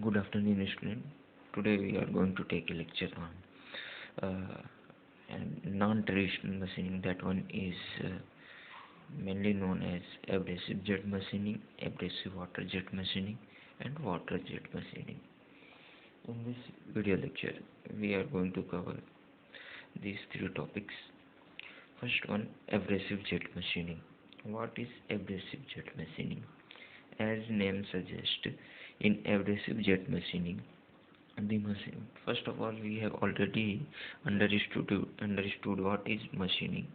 Good afternoon, student. Today we are going to take a lecture on non-traditional machining. That one is mainly known as abrasive jet machining, abrasive water jet machining, and water jet machining. In this video lecture, we are going to cover these three topics. First one, abrasive jet machining. What is abrasive jet machining? As name suggests, in abrasive jet machining, the machine, first of all, we have already understood what is machining.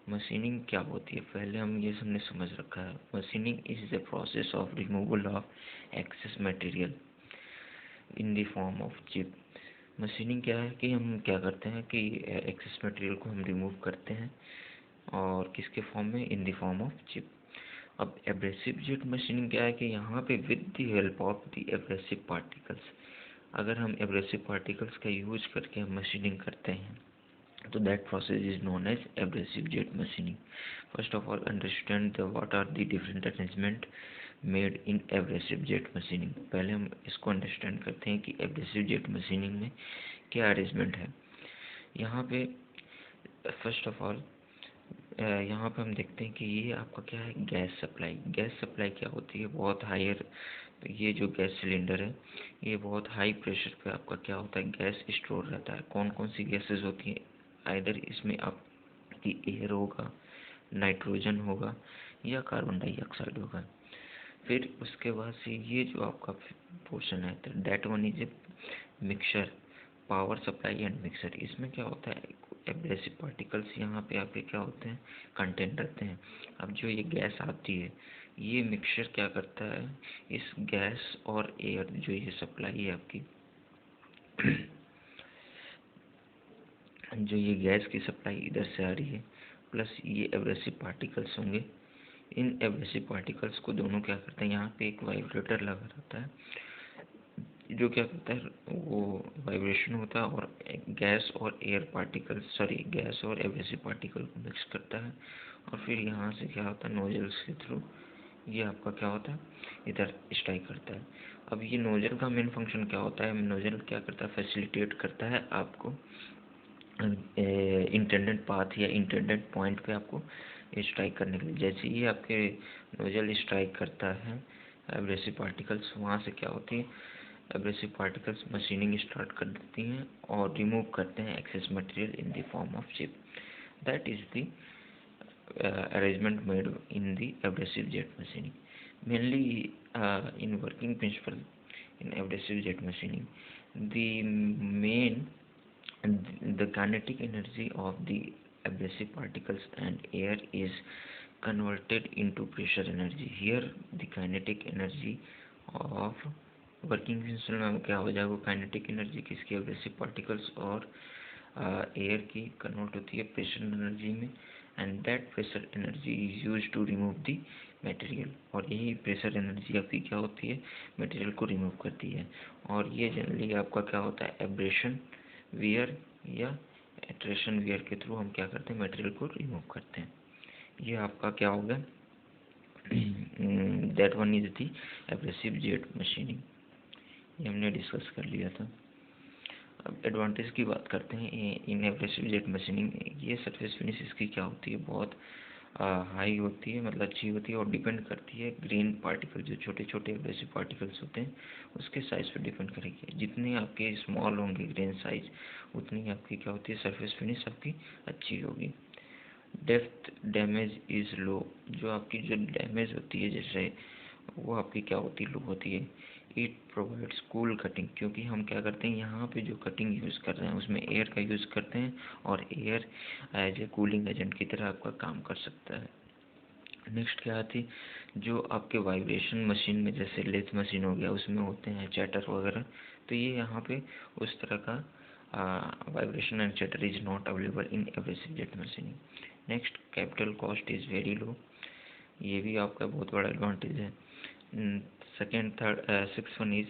Machining क्या होती है, पहले हम ये हमने समझ रखा है. Machining is the process of removal of excess material in the form of chip. Machining क्या है कि हम क्या करते हैं कि एक्सेस मटेरियल को हम रिमूव करते हैं और किसके फॉर्म में, इन द फॉर्म ऑफ चिप. अब एब्रेसिव जेट मशीनिंग क्या है कि यहाँ पे with the help of the abrasive particles, अगर हम एब्रेसिव पार्टिकल्स का यूज करके हम मशीनिंग करते हैं तो that process is known as abrasive jet machining. First of all understand what are the different arrangement made in abrasive jet machining. पहले हम इसको अंडरस्टैंड करते हैं कि एब्रेसिव जेट मशीनिंग में क्या अरेंजमेंट है. यहाँ पे फर्स्ट ऑफ ऑल यहाँ पे हम देखते हैं कि ये आपका क्या है, गैस सप्लाई. गैस सप्लाई क्या होती है, बहुत हायर. तो ये जो गैस सिलेंडर है ये बहुत हाई प्रेशर पे आपका क्या होता है, गैस स्टोर रहता है. कौन कौन सी गैसेस होती हैं, आइदर इसमें आपकी एयर होगा, नाइट्रोजन होगा या कार्बन डाइऑक्साइड होगा. फिर उसके बाद से ये जो आपका पोर्शन है that one is a mixture, power supply and mixer. इसमें क्या होता है, एब्रेसिव पार्टिकल्स यहाँ पे आपके क्या होते हैं, कंटेंट रहते हैं. अब जो ये गैस आती है ये मिक्सचर क्या करता है, इस गैस और एयर जो ये सप्लाई है आपकी जो ये गैस की सप्लाई इधर से आ रही है प्लस ये एब्रेसिव पार्टिकल्स होंगे. इन एब्रेसिव पार्टिकल्स को दोनों क्या करते हैं, यहाँ पे एक वाइब्रेटर लगा रहता है जो क्या करता है, वो वाइब्रेशन होता है और गैस और एयर पार्टिकल्स गैस और एब्रेसिव पार्टिकल को मिक्स करता है. और फिर यहाँ से क्या होता है, नोजल्स के थ्रू ये आपका क्या होता है, इधर स्ट्राइक करता है. अब ये नोजल का मेन फंक्शन क्या होता है, नोजल क्या करता है, फैसिलिटेट करता है आपको इंटेंडेड पाथ या इंटेंडेड पॉइंट पे आपको स्ट्राइक करने के लिए. जैसे ही आपके नोजल स्ट्राइक करता है एब्रेसिव पार्टिकल्स, वहाँ से क्या होती है, एब्रेसिव पार्टिकल्स मशीनिंग स्टार्ट कर देती हैं और रिमूव करते हैं excess material in the form of chip. That is the arrangement made in the abrasive jet machining. Mainly in working principle in abrasive jet machining, the main the kinetic energy of the abrasive particles and air is converted into pressure energy. Here the kinetic energy of working principle में क्या हो जाएगा, kinetic energy किसकी, abrasive particles और air की convert होती है pressure energy में. And that pressure energy is use to remove the material. और यही प्रेशर एनर्जी आपकी क्या होती है, मटेरियल को रिमूव करती है. और ये जनरली आपका क्या होता है, एब्रेशन वियर या एट्रेशन वियर के थ्रू हम क्या करते हैं, मटेरियल को रिमूव करते हैं. ये आपका क्या होगा, that one is the abrasive jet machining. ये हमने डिस्कस कर लिया था. अब एडवांटेज की बात करते हैं इन एब्रेसिव जेट मशीनिंग. ये सरफेस फिनिश इसकी क्या होती है, बहुत हाई होती है, मतलब अच्छी होती है और डिपेंड करती है ग्रेन पार्टिकल, जो छोटे छोटे एब्रेसिव पार्टिकल्स होते हैं उसके साइज़ पे डिपेंड करेगी. जितने आपके स्मॉल होंगे ग्रेन साइज उतनी आपकी क्या होती है, सरफेस फिनिश आपकी अच्छी होगी. Depth damage is low. जो आपकी जो डैमेज होती है जैसे वो आपकी क्या होती है, लो होती है. इट प्रोवाइड्स कूल कटिंग, क्योंकि हम क्या करते हैं यहाँ पे जो कटिंग यूज़ कर रहे हैं उसमें एयर का यूज़ करते हैं और air as a cooling agent की तरह आपका काम कर सकता है. नेक्स्ट क्या आती, जो आपके वाइब्रेशन मशीन में जैसे लेथ मशीन हो गया उसमें होते हैं चैटर वगैरह, तो ये यहाँ पे उस तरह का vibration and chatter is not available in abrasive jet machining. Next, capital cost is very low. ये भी आपका बहुत बड़ा एडवांटेज है. Second third six one is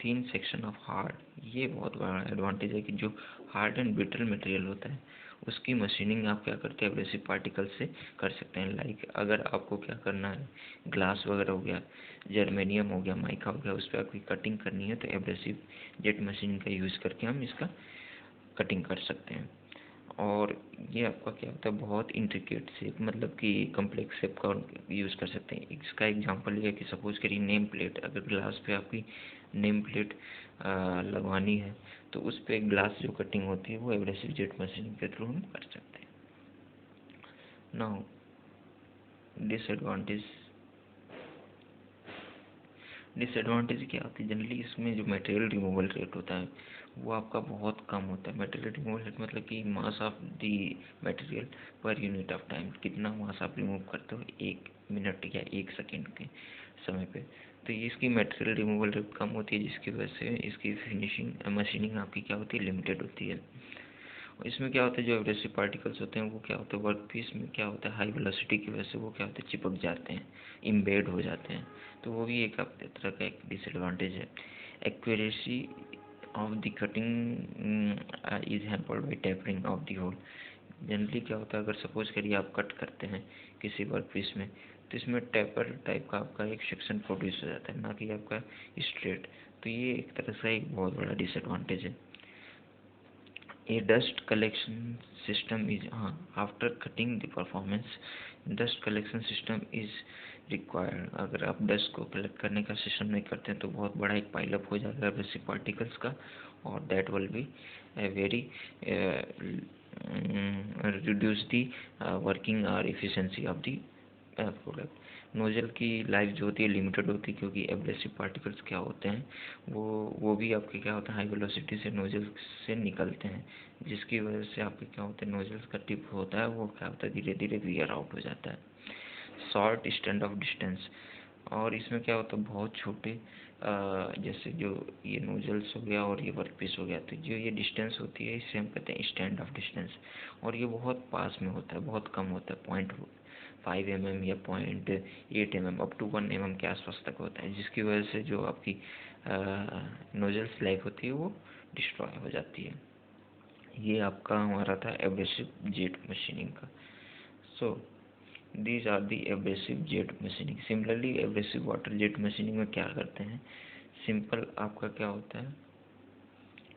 thin section of hard. ये बहुत बड़ा एडवांटेज है कि जो हार्ड एंड ब्रिटल मटेरियल होता है उसकी मशीनिंग आप क्या करते हैं एब्रेसिव पार्टिकल से कर सकते हैं। लाइक अगर आपको क्या करना है, ग्लास वगैरह हो गया, जर्मेनियम हो गया, माइका हो गया, उस पर आपकी कटिंग करनी है तो एब्रेसिव जेट मशीनिंग का यूज़ करके हम इसका कटिंग कर सकते हैं। और ये आपका क्या होता है बहुत इंट्रिकेट शेप, मतलब कि कम्प्लेक्स शेप का यूज़ कर सकते हैं। इसका एग्जांपल ये है कि सपोज करिए नेम प्लेट, अगर ग्लास पे आपकी नेम प्लेट लगवानी है तो उस पे ग्लास जो कटिंग होती है वो एब्रेसिव जेट मशीनिंग के थ्रू हम कर सकते हैं। नाउ डिसएडवांटेज क्या होती है, जनरली इसमें जो मटेरियल रिमूवल रेट होता है वो आपका बहुत कम होता है। मटेरियल रिमूवल रेट मतलब कि mass of the material per unit of time, कितना मास आप रिमूव करते हो 1 मिनट या 1 सेकेंड के समय पे। तो ये इसकी मटेरियल रिमूवल रेट कम होती है, जिसकी वजह से इसकी फिनिशिंग मशीनिंग आपकी क्या होती है लिमिटेड होती है। इसमें क्या होता है जो एब्रेसिव पार्टिकल्स होते हैं वो क्या होता है वर्क पीस में क्या होता है हाई वेलोसिटी की वजह से वो क्या होता है चिपक जाते हैं, इम्बेड हो जाते हैं। तो वो भी एक आप तरह का एक डिसएडवांटेज है। Accuracy of the cutting is hampered by tapering of the hole. Generally क्या होता है अगर सपोज करिए आप कट करते हैं किसी वर्क पीस में तो इसमें टेपर टाइप का आपका एक सेक्शन प्रोड्यूस हो जाता है, ना कि आपका स्ट्रेट। तो ये एक तरह से एक बहुत बड़ा डिसएडवांटेज है। A dust collection system is after cutting the performance dust collection system is required। अगर आप डस्ट को कलेक्ट करने का सिस्टम नहीं करते हैं तो बहुत बड़ा एक पाइलअप हो जाएगा एब्रेसिव पार्टिकल्स का, और that will be very reduce the working और efficiency of the product. Nozzle की लाइफ जो होती है लिमिटेड होती है, क्योंकि एब्रेसिव पार्टिकल्स क्या होते हैं वो भी आपके क्या होता है हाई वेलोसिटी से नोजल से निकलते हैं, जिसकी वजह से आपके क्या होता है नोजल्स का टिप होता है वो क्या होता है धीरे धीरे वियर आउट हो जाता है। शॉर्ट स्टैंड ऑफ डिस्टेंस, और इसमें क्या होता है बहुत छोटे जैसे जो ये नोजल्स हो गया और ये वर्कपीस हो गया, तो जो ये डिस्टेंस होती है इसे हम कहते हैं स्टैंड ऑफ डिस्टेंस, और ये बहुत पास में होता है, बहुत कम होता है, 0.5 mm या 0.8 mm अप टू 1 mm के आसपास तक होता है, जिसकी वजह से जो आपकी नोजल्स लाइफ होती है वो डिस्ट्रॉय हो जाती है। ये आपका हमारा था एब्रेसिव जेट मशीनिंग का। So these are the abrasive jet machining. Similarly abrasive water jet machining में क्या करते हैं, सिंपल आपका क्या होता है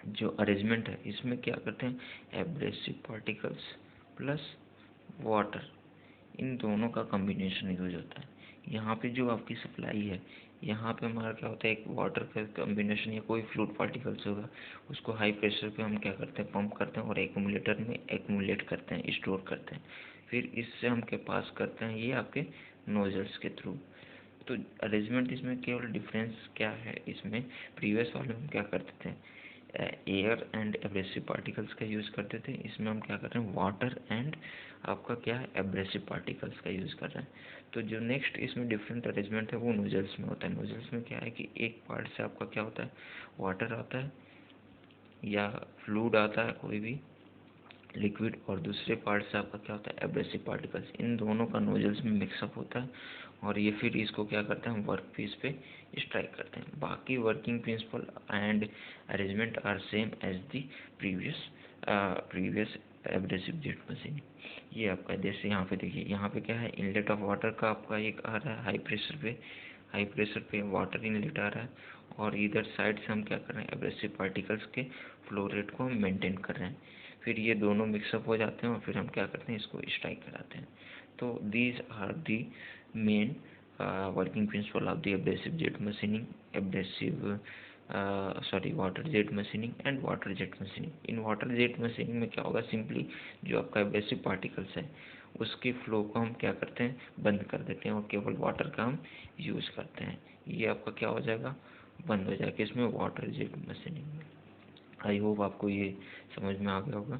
जो अरेंजमेंट है इसमें क्या करते हैं एब्रेसिव पार्टिकल्स प्लस वाटर, इन दोनों का कॉम्बिनेशन यूज होता है। यहाँ पे जो आपकी सप्लाई है यहाँ पे हमारा क्या होता है एक वाटर का कॉम्बिनेशन या कोई फ्लूइड पार्टिकल्स होगा उसको हाई प्रेशर पे हम क्या करते हैं पंप करते हैं और एक्यूमुलेटर में एक्यूमुलेट करते हैं, स्टोर करते हैं, फिर इससे हम के पास करते हैं ये आपके नोजल्स के थ्रू। तो अरेंजमेंट इसमें केवल डिफरेंस क्या है, इसमें प्रीवियस वाले में हम क्या करते थे एयर एंड एब्रेसिव पार्टिकल्स का यूज़ करते थे, इसमें हम क्या कर रहे हैं वाटर एंड आपका क्या है एब्रेसिव पार्टिकल्स का यूज़ कर रहे हैं। तो जो नेक्स्ट इसमें डिफरेंट अरेंजमेंट है वो नोजल्स में होता है। नोजल्स में क्या है कि एक पार्ट से आपका क्या होता है वाटर आता है या फ्लूइड आता है कोई भी लिक्विड, और दूसरे पार्ट से आपका क्या होता है एब्रेसिव पार्टिकल्स, इन दोनों का नोजल्स में मिक्सअप होता है और ये फिर इसको क्या करते हैं वर्क पीस पे स्ट्राइक करते हैं। बाकी working principle and arrangement are same as the previous abrasive jet machine. ये आपका जैसे यहाँ पे देखिए यहाँ पे क्या है इनलेट ऑफ वाटर का आपका एक आ रहा है हाई प्रेशर पे वाटर इनलेट आ रहा है, और इधर साइड से हम क्या कर रहे हैं एब्रेसिव पार्टिकल्स के फ्लो रेट को हम मेंटेन कर रहे हैं। फिर ये दोनों मिक्सअप हो जाते हैं और फिर हम क्या करते हैं इसको स्ट्राइक कराते हैं। तो these are the main working principle of the abrasive jet machining, water jet machining and water jet machining. इन वाटर जेट मशीनिंग में क्या होगा सिंपली जो आपका एब्रेसिव पार्टिकल्स है उसके फ्लो को हम क्या करते हैं बंद कर देते हैं और केवल वाटर का हम यूज़ करते हैं। ये आपका क्या हो जाएगा बंद हो जाएगा इसमें वाटर जेट मशीनिंग में। आई होप आपको ये समझ में आ गया होगा।